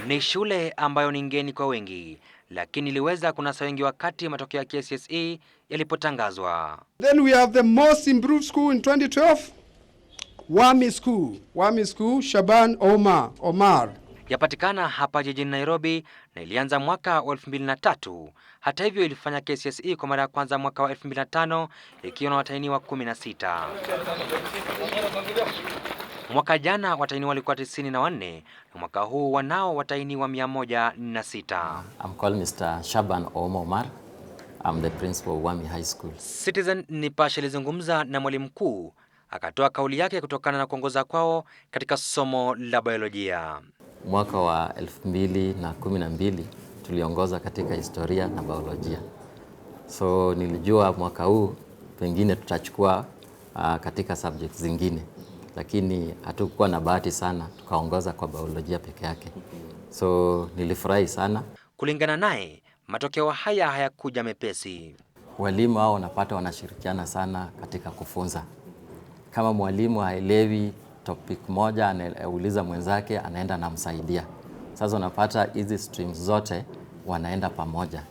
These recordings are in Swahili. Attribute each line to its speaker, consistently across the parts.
Speaker 1: Ni shule ambayo ni ngeni kwa wengi, lakini iliweza kunasa wengi wakati matokeo ya KCSE yalipotangazwa.
Speaker 2: Then we have the most improved school in 2012, Wami School, Shaban Omar.
Speaker 1: Yapatikana hapa jijini Nairobi na ilianza mwaka wa 2003. Hata hivyo ilifanya KCSE kwa mara ya kwanza mwaka wa 2005 ikiwa na watahiniwa 16. Mwaka jana watahiniwa walikuwa 94 na mwaka huu wanao watahiniwa 106.
Speaker 3: I'm called Mr. Shaban Omar. I'm the principal of Wami High School.
Speaker 1: Citizen Nipashe alizungumza na mwalimu mkuu akatoa kauli yake kutokana na kuongoza kwao katika somo la biolojia.
Speaker 3: Mwaka wa 2012 tuliongoza katika historia na biolojia. So nilijua mwaka huu pengine tutachukua katika subjects zingine, lakini hatukuwa na bahati sana, tukaongoza kwa biolojia peke yake. So nilifurahi sana.
Speaker 1: Kulingana naye, matokeo haya hayakuja mepesi.
Speaker 3: Walimu hao wanapata wanashirikiana sana katika kufunza. Kama mwalimu haelewi topic moja, anauliza mwenzake, anaenda namsaidia. Sasa unapata hizi streams zote wanaenda pamoja.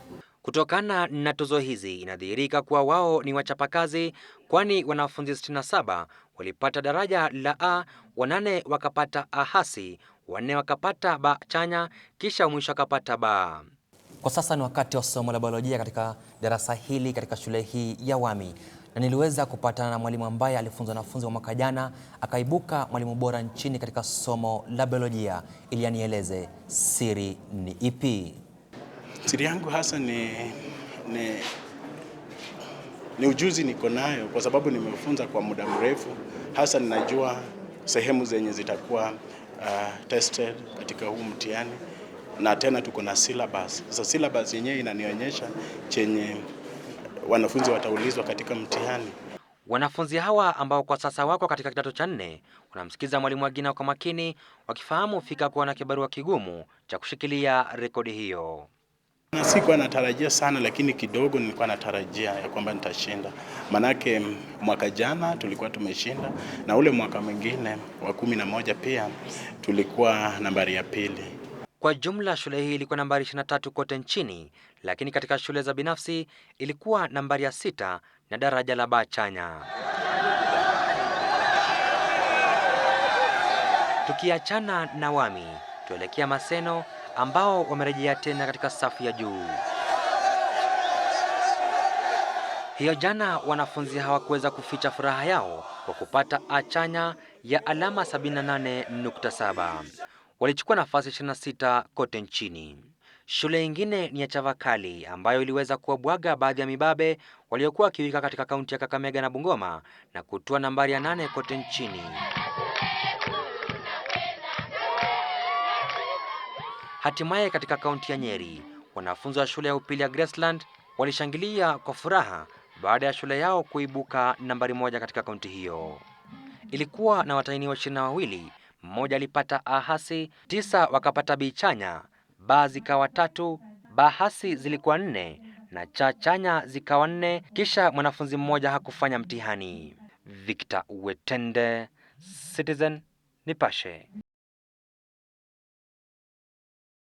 Speaker 1: Kutokana na tuzo hizi inadhihirika kuwa wao ni wachapakazi, kwani wanafunzi 67 walipata daraja la A, 8 wakapata A hasi, 4 wakapata B chanya, kisha mwisho wakapata B. Kwa sasa ni wakati wa somo la biolojia katika darasa hili katika shule hii ya Wami, na niliweza kupatana na mwalimu ambaye alifunza wanafunzi wa mwaka jana akaibuka mwalimu bora nchini katika somo la biolojia, ili anieleze siri ni ipi.
Speaker 4: Siri yangu hasa ni ujuzi niko nayo, kwa sababu nimefunza kwa muda mrefu. Hasa ninajua sehemu zenye zitakuwa tested katika huu mtihani, na tena tuko na syllabus. Sasa syllabus yenyewe inanionyesha chenye wanafunzi wataulizwa katika mtihani.
Speaker 1: Wanafunzi hawa ambao kwa sasa wako katika kidato cha 4 wanamsikiza mwalimu Agina kwa makini, wakifahamu fika kuwa na kibarua kigumu cha kushikilia rekodi hiyo.
Speaker 4: Na sikuwa natarajia sana, lakini kidogo nilikuwa natarajia ya kwamba nitashinda. Manake mwaka jana tulikuwa tumeshinda, na ule mwaka mwingine wa 11 pia tulikuwa nambari ya 2.
Speaker 1: Kwa jumla shule hii ilikuwa nambari 23 kote nchini, lakini katika shule za binafsi ilikuwa nambari ya 6 na daraja la B chanya. Tukiachana na Wami, tuelekea Maseno ambao wamerejea tena katika safu ya juu. Hiyo jana wanafunzi hawakuweza kuficha furaha yao kwa kupata A chanya ya alama 78.7. Walichukua nafasi 26 kote nchini. Shule nyingine ni ya Chavakali ambayo iliweza kuwabwaga baadhi ya mibabe waliokuwa wakiwika katika kaunti ya Kakamega na Bungoma na kutua nambari ya 8 kote nchini. Hatimaye katika kaunti ya Nyeri, wanafunzi wa shule ya upili ya Graceland walishangilia kwa furaha baada ya shule yao kuibuka nambari 1 katika kaunti hiyo. Ilikuwa na watahiniwa 22, mmoja alipata A hasi, 9 wakapata B chanya, B zikawa 3, B hasi zilikuwa 4 na C chanya zikawa 4, kisha mwanafunzi mmoja hakufanya mtihani. Victor Wetende, Citizen Nipashe.